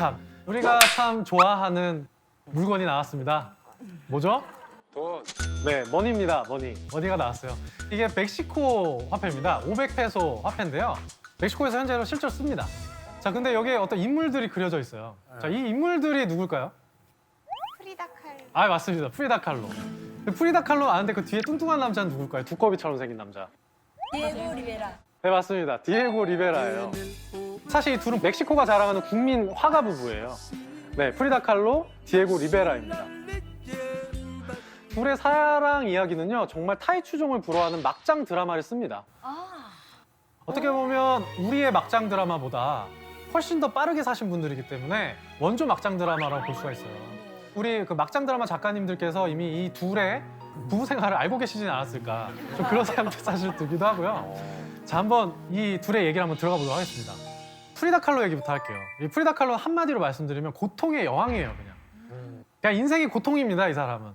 참, 우리가 참 좋아하는 물건이 나왔습니다. 뭐죠? 돈. 네, 머니입니다. 머니가 나왔어요. 이게 멕시코 화폐입니다. 500페소 화폐인데요. 멕시코에서 현재로 실제로 씁니다. 자, 근데 여기에 어떤 인물들이 그려져 있어요. 자, 이 인물들이 누굴까요? 프리다 칼로. 아, 맞습니다. 프리다 칼로. 프리다 칼로 아는데 그 뒤에 뚱뚱한 남자는 누굴까요? 두꺼비처럼 생긴 남자. 디에고 리베라. 네, 맞습니다. 디에고 리베라예요. 사실 이 둘은 멕시코가 자랑하는 국민 화가 부부예요. 네, 프리다 칼로, 디에고 리베라입니다. 둘의 사랑 이야기는요, 정말 타이 추종을 불허하는 막장 드라마를 씁니다. 어떻게 보면 우리의 막장 드라마보다 훨씬 더 빠르게 사신 분들이기 때문에 원조 막장 드라마라고 볼 수가 있어요. 우리 그 막장 드라마 작가님들께서 이미 이 둘의 부부 생활을 알고 계시진 않았을까, 좀 그런 생각도 사실 들기도 하고요. 자, 한번 이 둘의 얘기를 한번 들어가 보도록 하겠습니다. 프리다 칼로 얘기부터 할게요. 이 프리다 칼로 한마디로 말씀드리면 고통의 여왕이에요, 그냥 인생이 고통입니다, 이 사람은.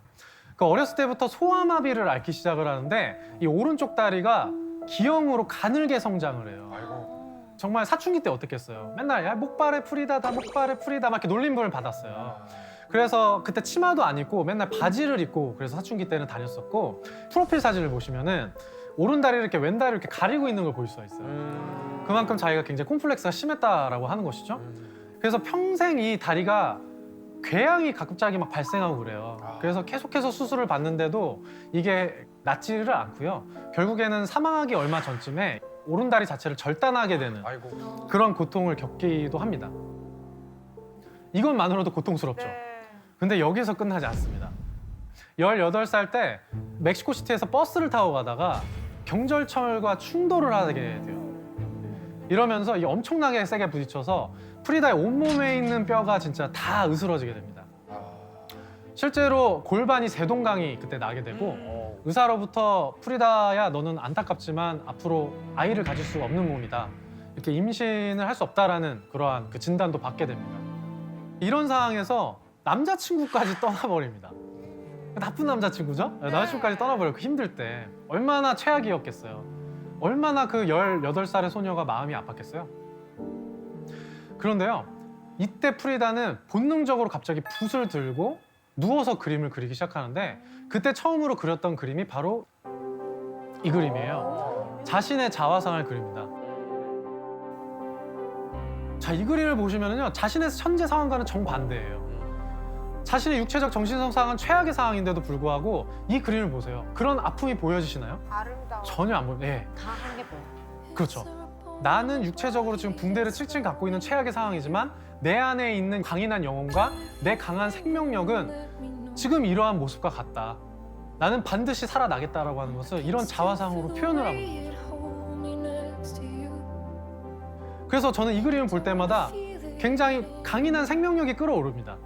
그 어렸을 때부터 소아마비를 앓기 시작을 하는데 이 오른쪽 다리가 기형으로 가늘게 성장을 해요. 아이고. 정말 사춘기 때 어땠겠어요? 맨날 야, 목발에 프리다다, 목발에 프리다 막 이렇게 놀림을 받았어요. 그래서 그때 치마도 안 입고 맨날 바지를 입고 그래서 사춘기 때는 다녔었고, 프로필 사진을 보시면은 오른 다리를 이렇게 왼 다리를 이렇게 가리고 있는 걸 볼 수가 있어요. 그만큼 자기가 굉장히 콤플렉스가 심했다라고 하는 것이죠. 그래서 평생 이 다리가 궤양이 가급적이 막 발생하고 그래요. 그래서 계속해서 수술을 받는데도 이게 낫지를 않고요. 결국에는 사망하기 얼마 전쯤에 오른다리 자체를 절단하게 되는 아이고. 그런 고통을 겪기도 합니다. 이것만으로도 고통스럽죠. 네. 근데 여기서 끝나지 않습니다. 18살 때 멕시코시티에서 버스를 타고 가다가 경절철과 충돌을 하게 돼요. 이러면서 이 엄청나게 세게 부딪혀서 프리다의 온몸에 있는 뼈가 진짜 다 으스러지게 됩니다. 실제로 골반이 세동강이 그때 나게 되고 의사로부터 프리다야, 너는 안타깝지만 앞으로 아이를 가질 수가 없는 몸이다, 이렇게 임신을 할 수 없다라는 그러한 그 진단도 받게 됩니다. 이런 상황에서 남자친구까지 떠나버립니다. 나쁜 남자친구죠? 남자친구까지 떠나버려요. 힘들 때 얼마나 최악이었겠어요. 얼마나 그 18살의 소녀가 마음이 아팠겠어요. 그런데요, 이때 프리다는 본능적으로 갑자기 붓을 들고 누워서 그림을 그리기 시작하는데, 그때 처음으로 그렸던 그림이 바로 이 그림이에요. 자신의 자화상을 그립니다. 자, 이 그림을 보시면요, 자신의 현재 상황과는 정반대예요. 자신의 육체적 정신적 상황은 최악의 상황인데도 불구하고 이 그림을 보세요. 그런 아픔이 보여지시나요? 아름다워. 전혀 안 보여요. 예. 다 한 게 보여. 그렇죠. 나는 육체적으로 지금 붕대를 칠칠 갖고 있는 최악의 상황이지만 내 안에 있는 강인한 영혼과 내 강한 생명력은 지금 이러한 모습과 같다. 나는 반드시 살아나겠다라고 하는 것을 이런 자화상으로 표현을 합니다. 그래서 저는 이 그림을 볼 때마다 굉장히 강인한 생명력이 끌어오릅니다.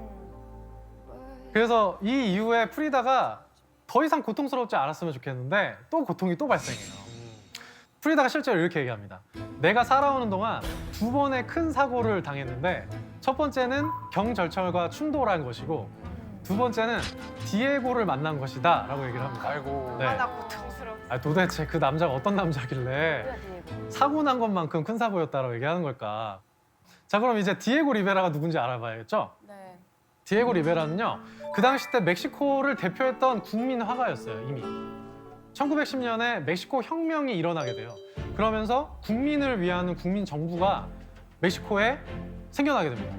그래서 이 이후에 프리다가 더 이상 고통스럽지 않았으면 좋겠는데 또 고통이 또 발생해요. 프리다가 실제로 이렇게 얘기합니다. 내가 살아오는 동안 2번의 큰 사고를 당했는데, 첫 번째는 경절철과 충돌한 것이고, 2번째는 디에고를 만난 것이다 라고 얘기를 합니다. 아이고. 네. 얼마나 고통스러워. 도대체 그 남자가 어떤 남자길래 사고 난 것만큼 큰 사고였다라고 얘기하는 걸까? 자, 그럼 이제 디에고 리베라가 누군지 알아봐야겠죠? 네. 디에고 리베라는요, 그 당시 때 멕시코를 대표했던 국민 화가였어요, 이미. 1910년에 멕시코 혁명이 일어나게 돼요. 그러면서 국민을 위하는 국민 정부가 멕시코에 생겨나게 됩니다.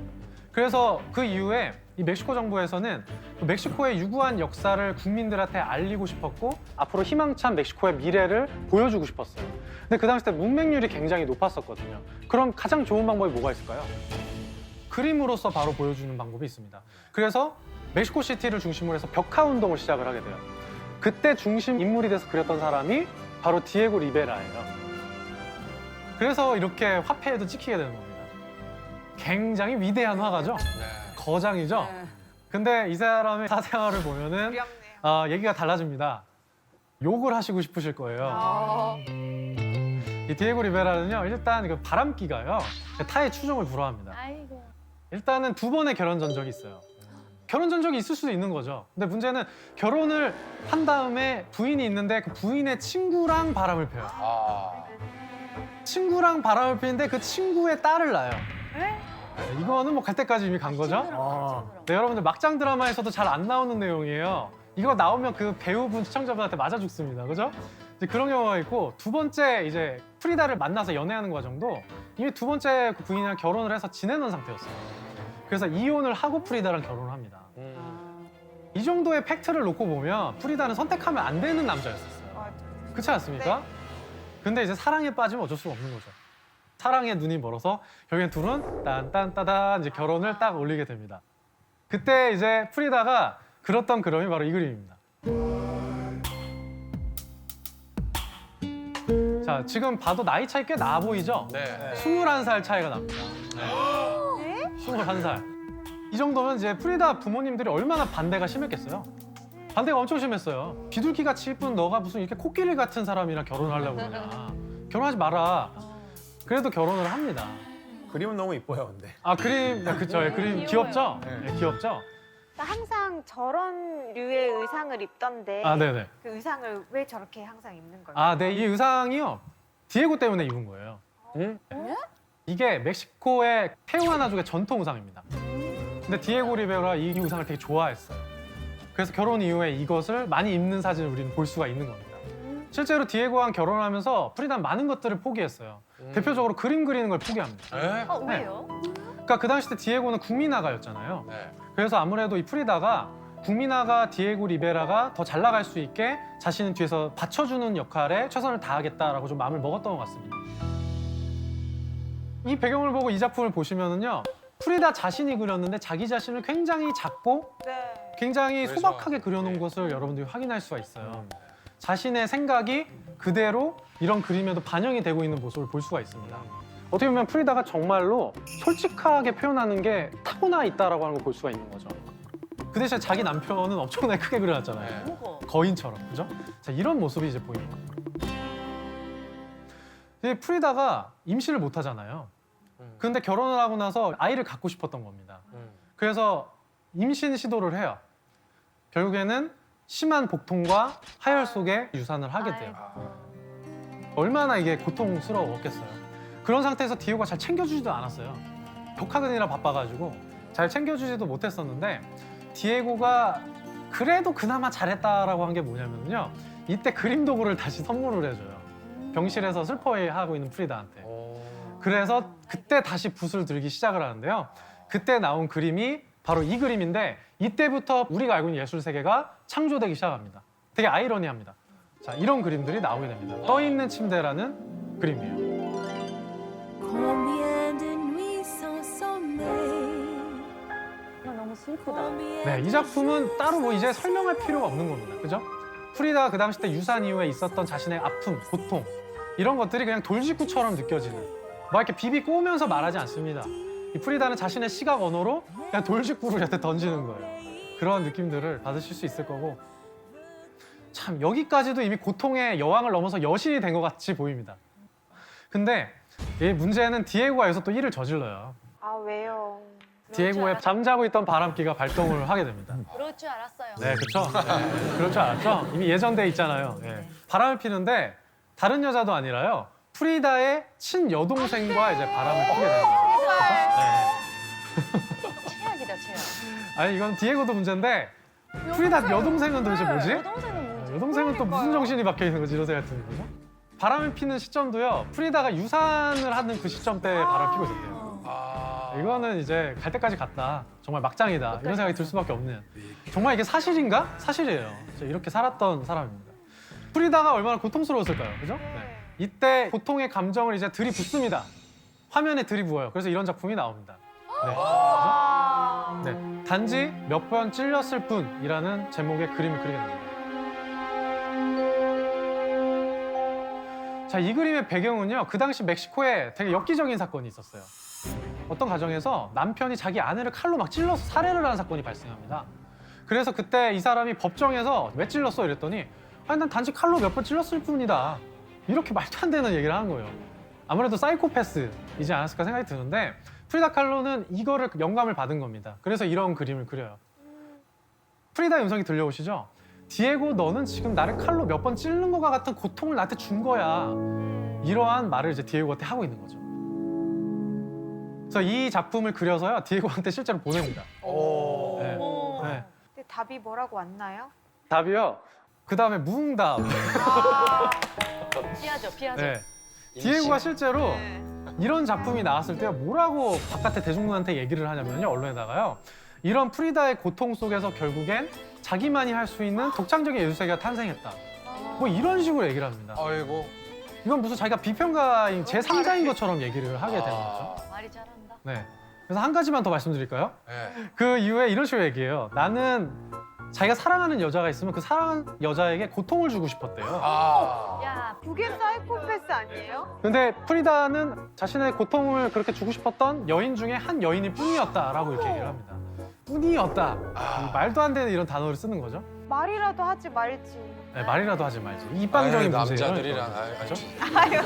그래서 그 이후에 이 멕시코 정부에서는 그 멕시코의 유구한 역사를 국민들한테 알리고 싶었고, 앞으로 희망찬 멕시코의 미래를 보여주고 싶었어요. 근데 그 당시 때 문맹률이 굉장히 높았었거든요. 그럼 가장 좋은 방법이 뭐가 있을까요? 그림으로서 바로 보여주는 방법이 있습니다. 그래서 멕시코 시티를 중심으로 해서 벽화 운동을 시작을 하게 돼요. 그때 중심 인물이 돼서 그렸던 사람이 바로 디에고 리베라예요. 그래서 이렇게 화폐에도 찍히게 되는 겁니다. 굉장히 위대한 화가죠? 네. 거장이죠? 근데 이 사람의 사생활을 보면은 귀엽네요. 얘기가 달라집니다. 욕을 하시고 싶으실 거예요. 이 디에고 리베라는요, 일단 그 바람기가요, 타의 추종을 불허합니다. 아이고. 일단은 2번의 결혼 전적이 있어요. 결혼 전적이 있을 수도 있는 거죠. 근데 문제는 결혼을 한 다음에 부인이 있는데 그 부인의 친구랑 바람을 펴요. 아. 친구랑 바람을 피는데 그 친구의 딸을 낳아요. 네? 이거는 뭐 갈 때까지 이미 간 거죠? 네, 여러분들 막장 드라마에서도 잘 안 나오는 내용이에요. 이거 나오면 그 배우분 시청자분한테 맞아 죽습니다. 그죠? 이제 그런 경우가 있고 두 번째 이제 프리다를 만나서 연애하는 과정도 이미 두 번째 그 부인이랑 결혼을 해서 지내는 상태였어요. 그래서 이혼을 하고 프리다랑 결혼을 합니다. 이 정도의 팩트를 놓고 보면 프리다는 선택하면 안 되는 남자였었어요. 맞아. 그렇지 않습니까? 근데 이제 사랑에 빠지면 어쩔 수가 없는 거죠. 사랑에 눈이 멀어서 결국엔 둘은 딴딴따단 이제 결혼을 딱 올리게 됩니다. 그때 이제 프리다가 그렸던 그림이 바로 이 그림입니다. 자, 지금 봐도 나이 차이 꽤 나 보이죠? 네. 21살 차이가 납니다. 네? 21살. 이 정도면 이제 프리다 부모님들이 얼마나 반대가 심했겠어요? 반대가 엄청 심했어요. 비둘기 같이 이쁜 너가 무슨 이렇게 코끼리 같은 사람이랑 결혼하려고 그러냐. 결혼하지 마라. 그래도 결혼을 합니다. 그림은 너무 이뻐요, 근데. 아, 그림, 그쵸. 예, 그림 귀엽죠? 네. 예, 귀엽죠? 항상 저런 류의 의상을 입던데 아, 네네. 그 의상을 왜 저렇게 항상 입는 걸까요? 아, 네. 이 의상이요. 디에고 때문에 입은 거예요. 응? 이게 멕시코의 테우아나족의 전통 의상입니다. 근데 디에고 리베라 이 의상을 되게 좋아했어요. 그래서 결혼 이후에 이것을 많이 입는 사진을 우리는 볼 수가 있는 겁니다. 실제로 디에고랑 결혼하면서 프리다는 많은 것들을 포기했어요. 대표적으로 그림 그리는 걸 포기합니다. 네? 왜요? 그러니까 그 당시 때 디에고는 국민화가였잖아요. 네. 그래서 아무래도 이 프리다가 국민화가 디에고 리베라가 더 잘 나갈 수 있게 자신은 뒤에서 받쳐주는 역할에 최선을 다하겠다라고 좀 마음을 먹었던 것 같습니다. 이 배경을 보고 이 작품을 보시면은요, 프리다 자신이 그렸는데 자기 자신을 굉장히 작고 네. 굉장히 그래서, 소박하게 그려놓은 네. 것을 여러분들이 확인할 수가 있어요. 자신의 생각이 그대로 이런 그림에도 반영이 되고 있는 모습을 볼 수가 있습니다. 어떻게 보면 프리다가 정말로 솔직하게 표현하는 게 타고나 있다라고 하는 걸 볼 수가 있는 거죠. 그 대신에 자기 남편은 엄청나게 크게 그려놨잖아요. 네. 거인처럼, 그죠? 자, 이런 모습이 이제 보이는 거예요. 이제 프리다가 임신을 못 하잖아요. 근데 결혼을 하고 나서 아이를 갖고 싶었던 겁니다. 그래서 임신 시도를 해요. 결국에는 심한 복통과 하열 속에 유산을 하게 돼요. 얼마나 이게 고통스러웠겠어요. 그런 상태에서 디에고가 잘 챙겨주지도 않았어요. 독학은이라 바빠가지고 잘 챙겨주지도 못했었는데 디에고가 그래도 그나마 잘했다라고 한 게 뭐냐면요. 이때 그림 도구를 다시 선물을 해줘요. 병실에서 슬퍼해하고 있는 프리다한테. 그래서 그때 다시 붓을 들기 시작을 하는데요. 그때 나온 그림이 바로 이 그림인데 이때부터 우리가 알고 있는 예술 세계가 창조되기 시작합니다. 되게 아이러니합니다. 자, 이런 그림들이 나오게 됩니다. 떠 있는 침대라는 그림이에요. Combien de nuits sans sommeil. 너무 슬프다. 네, 이 작품은 따로 뭐 이제 설명할 필요가 없는 겁니다. 그죠? 프리다가 그 당시 때 유산 이후에 있었던 자신의 아픔, 고통 이런 것들이 그냥 돌직구처럼 느껴지는 막 이렇게 비비 꼬우면서 말하지 않습니다. 이 프리다는 자신의 시각 언어로 그냥 돌직구를 이렇게 던지는 거예요. 그런 느낌들을 받으실 수 있을 거고 참 여기까지도 이미 고통의 여왕을 넘어서 여신이 된 것 같이 보입니다. 근데 이 문제는 디에고가 여기서 또 일을 저질러요. 아 왜요? 디에고의 잠자고 있던 바람기가 발동을 하게 됩니다. 그럴 줄 알았어요. 네, 그렇죠. 그럴 줄 알았죠. 이미 예정돼 있잖아요. 예. 바람을 피는데 다른 여자도 아니라요. 프리다의 친여동생과 이제 바람을 피게 되는 거죠. 최악이다, 최악. 아니 이건 디에고도 문제인데 프리다 여동생은 도대체 뭐지? 여동생은 여동생은 또 무슨 정신이 박혀 있는 거지 이런 생각이 드는 거죠. 바람을 피는 시점도요. 프리다가 유산을 하는 그 시점 때 바람을 피고 있었대요. 이거는 이제 갈 때까지 갔다. 정말 막장이다. 이런 생각이 들 수밖에 없는. 정말 이게 사실인가? 사실이에요. 이렇게 살았던 사람입니다. 프리다가 얼마나 고통스러웠을까요? 그죠? 네. 이때 고통의 감정을 이제 들이붓습니다. 화면에 들이부어요. 그래서 이런 작품이 나옵니다. 네. 네. 단지 몇 번 찔렸을 뿐이라는 제목의 그림을 그리게 됩니다. 자, 이 그림의 배경은요. 그 당시 멕시코에 되게 엽기적인 사건이 있었어요. 어떤 가정에서 남편이 자기 아내를 칼로 막 찔러서 살해를 하는 사건이 발생합니다. 그래서 그때 이 사람이 법정에서 왜 찔렀어? 이랬더니 아니 난 단지 칼로 몇 번 찔렀을 뿐이다. 이렇게 말도 안 되는 얘기를 하는 거예요. 아무래도 사이코패스이지 않았을까 생각이 드는데 프리다 칼로는 이거를 영감을 받은 겁니다. 그래서 이런 그림을 그려요. 프리다의 음성이 들려오시죠? 디에고 너는 지금 나를 칼로 몇 번 찌르는 것과 같은 고통을 나한테 준 거야. 이러한 말을 이제 디에고한테 하고 있는 거죠. 그래서 이 작품을 그려서요 디에고한테 실제로 보냅니다. 오. 네. 네. 근데 답이 뭐라고 왔나요? 답이요. 그 다음에 무응답. 피하죠, 피하죠. 네. 디에고가 실제로 네. 이런 작품이 나왔을 때 뭐라고 바깥에 대중들한테 얘기를 하냐면요, 언론에다가요. 이런 프리다의 고통 속에서 결국엔 자기만이 할 수 있는 독창적인 예술세계가 탄생했다. 뭐 이런 식으로 얘기를 합니다. 아이고. 이건 무슨 자기가 비평가인 제3자인 것처럼 얘기를 하게 되는 거죠. 말이 잘한다. 네. 그래서 한 가지만 더 말씀드릴까요? 네. 그 이후에 이런 식으로 얘기해요. 나는 자기가 사랑하는 여자가 있으면 그 사랑하는 여자에게 고통을 주고 싶었대요. 아. 야, 그게 사이코패스 아니에요? 근데 프리다는 자신의 고통을 그렇게 주고 싶었던 여인 중에 한 여인일 뿐이었다라고 이렇게 얘기를 합니다. 뿐이었다. 이 말도 안 되는 이런 단어를 쓰는 거죠. 말이라도 하지 말지. 네, 말이라도 하지 말지. 이방적인 아유, 문제예요. 남자들이랑. 그렇죠? 아유.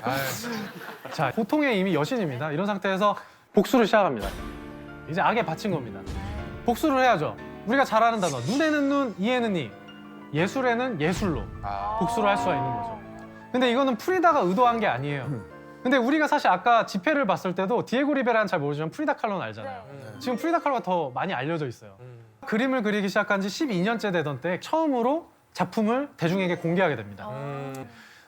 아유. 자, 고통의 이미 여신입니다. 이런 상태에서 복수를 시작합니다. 이제 악에 바친 겁니다. 복수를 해야죠. 우리가 잘 아는 단어. 눈에는 눈, 이에는 이. 예술에는 예술로 아. 복수를 할 수가 있는 거죠. 근데 이거는 프리다가 의도한 게 아니에요. 근데 우리가 사실 아까 집회를 봤을 때도 디에고 리베라는 잘 모르지만 프리다 칼로는 알잖아요. 지금 프리다 칼로가 더 많이 알려져 있어요. 그림을 그리기 시작한 지 12년째 되던 때 처음으로 작품을 대중에게 공개하게 됩니다.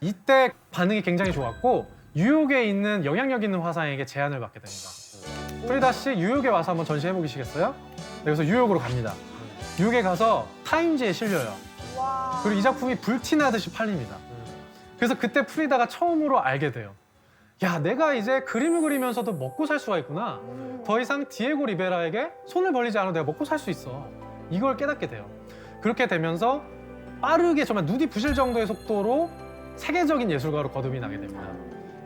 이때 반응이 굉장히 좋았고 뉴욕에 있는 영향력 있는 화상에게 제안을 받게 됩니다. 프리다 씨 뉴욕에 와서 한번 전시해 보시겠어요? 그래서 뉴욕으로 갑니다. 뉴욕에 가서 타임지에 실려요. 와. 그리고 이 작품이 불티나듯이 팔립니다. 그래서 그때 프리다가 처음으로 알게 돼요. 야, 내가 이제 그림을 그리면서도 먹고 살 수가 있구나. 더 이상 디에고 리베라에게 손을 벌리지 않아도 내가 먹고 살 수 있어. 이걸 깨닫게 돼요. 그렇게 되면서 빠르게 정말 눈이 부실 정도의 속도로 세계적인 예술가로 거듭이 나게 됩니다.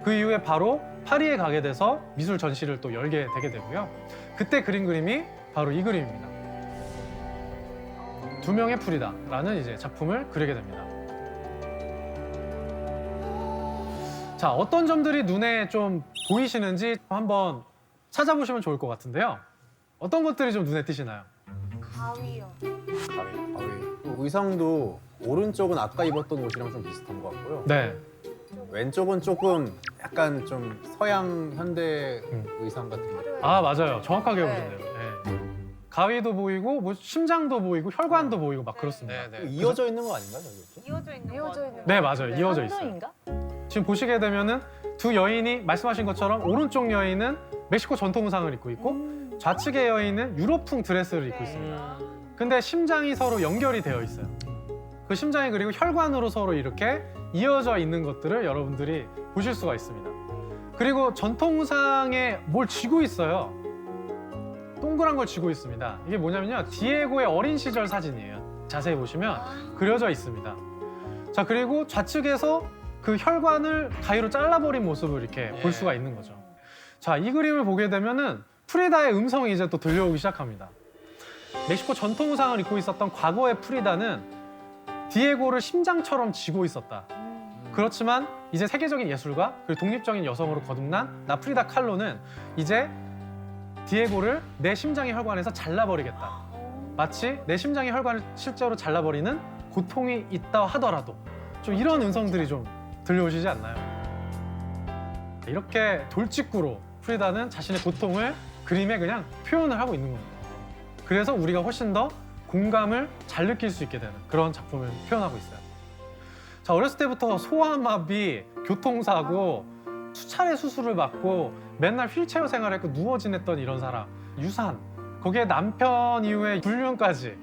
그 이후에 바로 파리에 가게 돼서 미술 전시를 또 열게 되게 되고요. 그때 그린 그림이 바로 이 그림입니다. 두 명의 프리다라는 이제 작품을 그리게 됩니다. 자, 어떤 점들이 눈에 좀 보이시는지 한번 찾아보시면 좋을 것 같은데요. 어떤 것들이 좀 눈에 띄시나요? 가위요. 가위. 의상도 오른쪽은 아까 입었던 옷이랑 좀 비슷한 것 같고요. 네. 왼쪽은 조금 약간 좀 서양 현대 의상 같은 거. 아, 맞아요. 정확하게 네. 보셨네요. 네. 가위도 보이고 뭐 심장도 보이고 혈관도 보이고 막 그렇습니다. 이어져 있는 거 아닌가 저기? 이어져 있는 이어져 있는 네, 맞아요. 이어져 있어요. 한도인가? 지금 보시게 되면은 두 여인이 말씀하신 것처럼 오른쪽 여인은 멕시코 전통 의상을 입고 있고 좌측의 여인은 유럽풍 드레스를 입고 있습니다. 근데 심장이 서로 연결이 되어 있어요. 그 심장이 그리고 혈관으로 서로 이렇게 이어져 있는 것들을 여러분들이 보실 수가 있습니다. 그리고 전통 의상에 뭘 쥐고 있어요. 동그란 걸 쥐고 있습니다. 이게 뭐냐면요, 디에고의 어린 시절 사진이에요. 자세히 보시면 그려져 있습니다. 자, 그리고 좌측에서 그 혈관을 가위로 잘라버린 모습을 이렇게 볼 수가 있는 거죠. 자, 이 그림을 보게 되면은 프리다의 음성이 이제 또 들려오기 시작합니다. 멕시코 전통 의상을 입고 있었던 과거의 프리다는 디에고를 심장처럼 쥐고 있었다. 그렇지만 이제 세계적인 예술가 그리고 독립적인 여성으로 거듭난 나 프리다 칼로는 이제 디에고를 내 심장의 혈관에서 잘라버리겠다. 마치 내 심장의 혈관을 실제로 잘라버리는 고통이 있다 하더라도 좀 이런 음성들이 좀 들려오시지 않나요? 이렇게 돌직구로 프리다는 자신의 고통을 그림에 그냥 표현을 하고 있는 겁니다. 그래서 우리가 훨씬 더 공감을 잘 느낄 수 있게 되는 그런 작품을 표현하고 있어요. 자, 어렸을 때부터 소아마비, 교통사고, 수차례 수술을 받고 맨날 휠체어 생활했고 누워 지냈던 이런 사람, 유산, 거기에 남편 이후에 불륜까지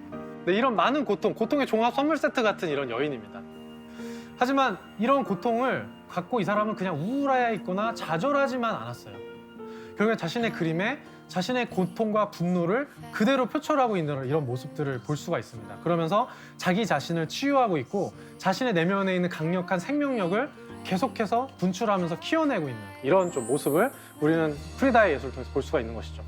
네, 이런 많은 고통의 종합 선물 세트 같은 이런 여인입니다. 하지만 이런 고통을 갖고 이 사람은 그냥 우울해 있거나 좌절하지만 않았어요. 결국에 자신의 그림에 자신의 고통과 분노를 그대로 표출하고 있는 이런 모습들을 볼 수가 있습니다. 그러면서 자기 자신을 치유하고 있고 자신의 내면에 있는 강력한 생명력을 계속해서 분출하면서 키워내고 있는 이런 좀 모습을 우리는 프리다의 예술을 통해서 볼 수가 있는 것이죠.